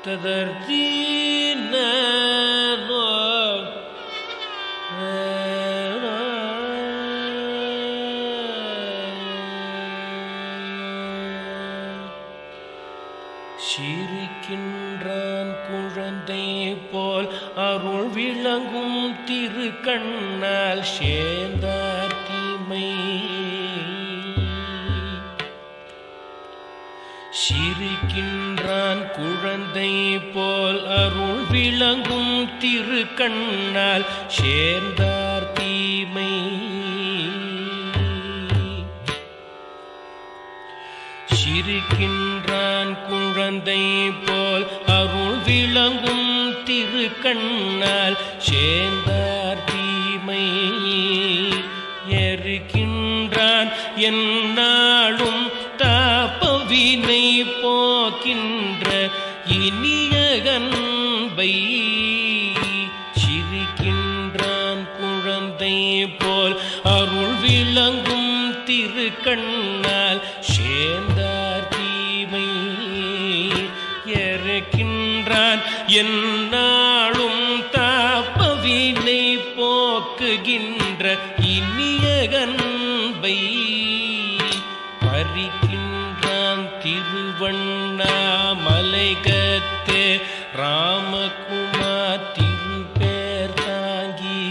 ததர்த்தீனோ சிரிக்கின்றான் குழந்தை போல் அருள் விளங்கும் திருக்கண்ணால் சேர்ந்தார் தீமை. சிரிக்கின்றான் குழந்தை போல் அருள் விளங்கும் திருக்கண்ணால் சேர்ந்தார் தீமை. சிரிக்கின்றான் குழந்தை போல் அருள் விளங்கும் திருக்கண்ணால் சேர்ந்தார் தீமை. எரிக்கின்றான் எந்நாளும் தாபவினை போக்கின்ற இனிய அன்பை. சிரிக்கின்றான் குழந்தை போல் அருள் விளங்கும் திருக்கண்ணால் சேர்ந்தார் தீமை. எரிக்கின்றான் எந்நாளும் தாபவினை போக்குகின்ற இனிய அன்பை. பறிக்கின்றான் திருவண்ணாமலைகத்தே ராமகுமார் திருப்பேர் தாங்கி.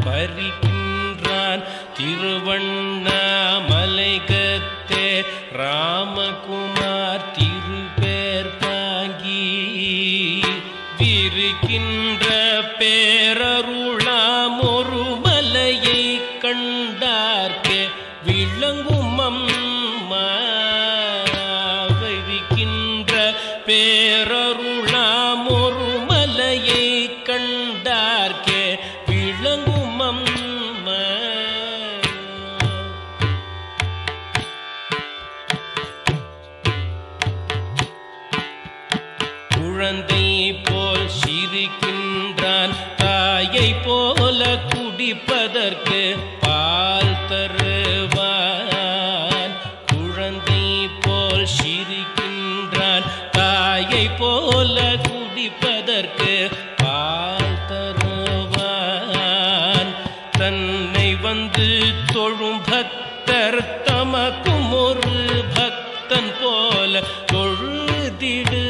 பறிக்கின்றான் திருவண்ணாமலைகத்தே ராமகுமார் திருப்பேர் தாங்கி. விரிக்கின்ற பேரருளாம் ஒரு மலையை கண்டார்க்கே விளங்கும் அம்மா. விரிக்கின்ற பேரருளாம் ஒரு மலையை கண்டார்க்கே விளங்கும் அம்மா. குழந்தை போல் சிரிக்கின்றான் தாயை போல குடிப்பதற்கு பால் தருவான். குழந்தை போல் சிரிக்கின்றான் தாயை போல குடிப்பதற்கு பால் தருவான். தன்னை வந்து தொழும் பக்தர் தமக்கும் ஒரு பக்தன் போல தொழுதிடுவான்.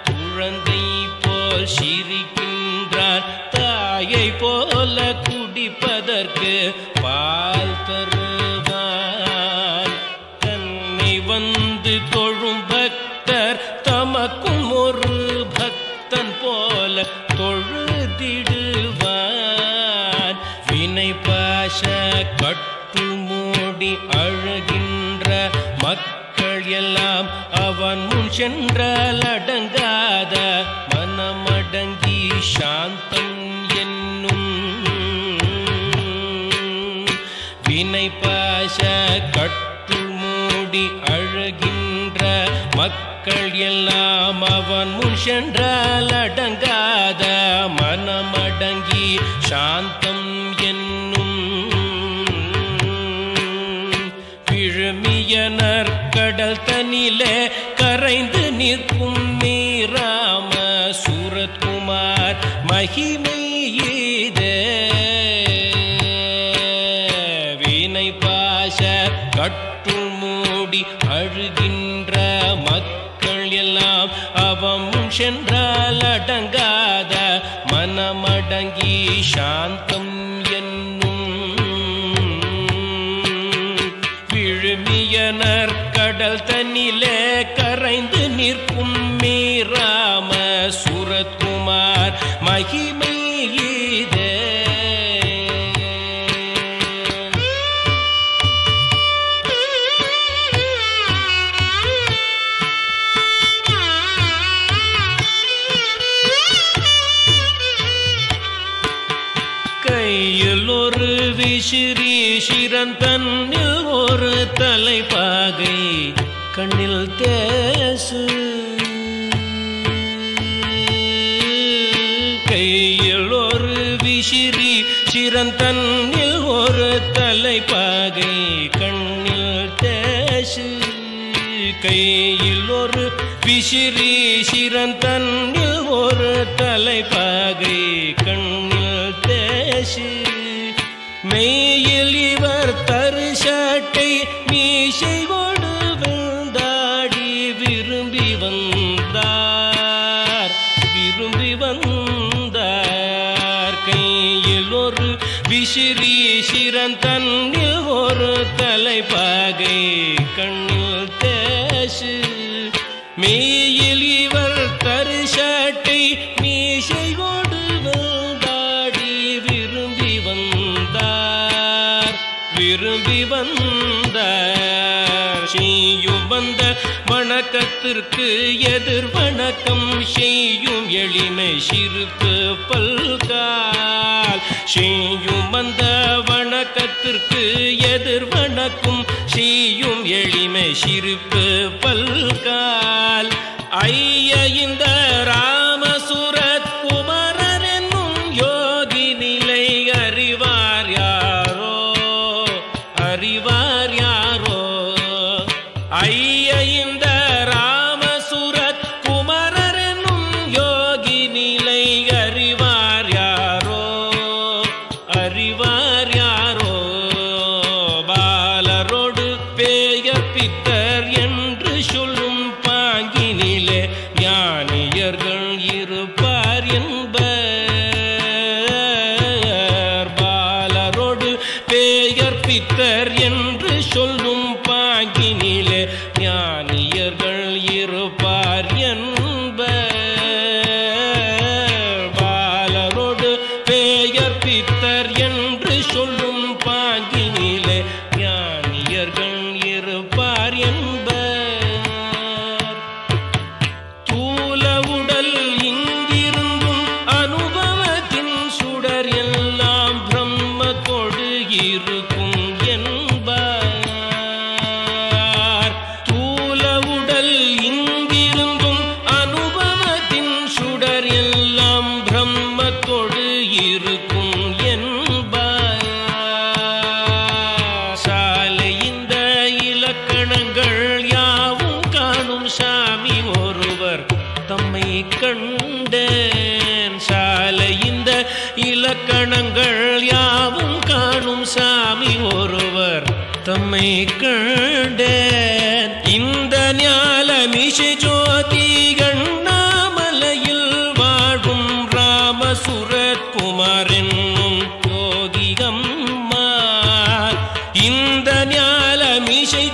குழந்தை போல் சிரிக்கின்றான் தாயை போல குடிப்பதற்கு பால் தருவான். தன்னை வந்து தொழும் பக்தர் தமக்கும் ஒரு பக்தன் போல தொழுதிடுவான். வினை பாச கட்டுள் மூடி அழுகின்ற மக்கள் எல்லாம் அவன் முன் சென்றால் அடங்காத மனமடங்கி சாந்தம் என்னும். வினை பாச கட்டுள் மூடி அழுகின்ற மக்கள் எல்லாம் அவன் முன் சென்றால் அடங்காத மனமடங்கி சாந்தம் என்னும். விழுமியனர் கடல் தனிலே கரைந்து நிற்கும் மீராம சூரத்குமார் மகிமை ஈதே. வினை பாச கட்டுள் மூடி அழுகின்ற மக்கள் எல்லாம் அவன் சென்றால் அடங்காத மனமடங்கி சாந்தம் என்னும். விழுமியனர் கடல் தனிலே கரைந்து நிற்கும் மீராம சூரத்குமார் மகிமை ஈதே. கையில் ஒரு விசிறி சிறந்தன்னில் ஒரு தலைப்பாகை கண்ணில் தேசு. கையில் ஒரு விசிறி சிறந்தன்னில் ஒரு தலைப்பாகை கண்ணில் தேசு. கையில் ஒரு விசிறி சிறந்தன்னில் ஒரு தலைப்பாகை கண்ணில் தேசு மெய்யில் இவர் தருசட்டை மீசை கொடு விழுந்தாடி விரும்பி வந்தார் கையில் ஒரு விசிறி சிறந்தன்னில் ஒரு தலைப்பாகை கண்ணில் தேசு மெய்யில் இவர் தருசட்டை மீசை கொடு விழுந்தாடி விரும்பி வந்தார் செய்யும் வந்த வணக்கத்திற்கு எதிர் வணக்கம் செய்யும் எளிமை சிறுப்பு பல்கால் செய்யும் வந்த வணக்கத்திற்கு எதிர் வணக்கம் செய்யும் எளிமை சிறுப்பு பல்கால் ஐய இந்த ராமசுரத் குமரர் என்னும் யோகி நிலை அறிவார் யாரோ ஐய இந்த ராமசுரத் குமரர் என்னும் யோகி நிலை அறிவார் யாரோ பாலரோடு பேயர் பித்தர் என்று சொல்லும் பாங்கினிலே ஞானியர்கள் இருப்பார் என்பர் பாலரோடு பேயர் பித்தர் என்று சொல்லும் பாங்கினிலே ஞானியர்கள் இருப்பார் என்பர் பாலரோடு பேயர் பித்தர் என்று சொல்லும் பாங்கினிலே ஞானியர்கள் இருப்பார் என்பர் தூல உடல் இங்கிருந்தும் அனுபவத்தின் சுடர் எல்லாம் பிரம்மத்தோடு இருக்கும் என்பார் தூல உடல் இங்கிருந்தும் அனுபவத்தின் சுடர் எல்லாம் பிரம்மத்தோடு இருக்கும் என்பார் சாலை இந்த இலக்கணங்கள் யாவும் காணும் சாமி ஒருவர் தம்மை கண்டேன் சாலை இந்த இலக்கணங்கள் யாவும் காணும் சாமி ஒருவர் தம்மை கண்டேன் இந்த ஞாலமிசை ஜோதி கண்ணாமலையில் வாழும் ராமசுரத் குமார் என்னும் யோகிகம்மா இந்த ஞாலமிசை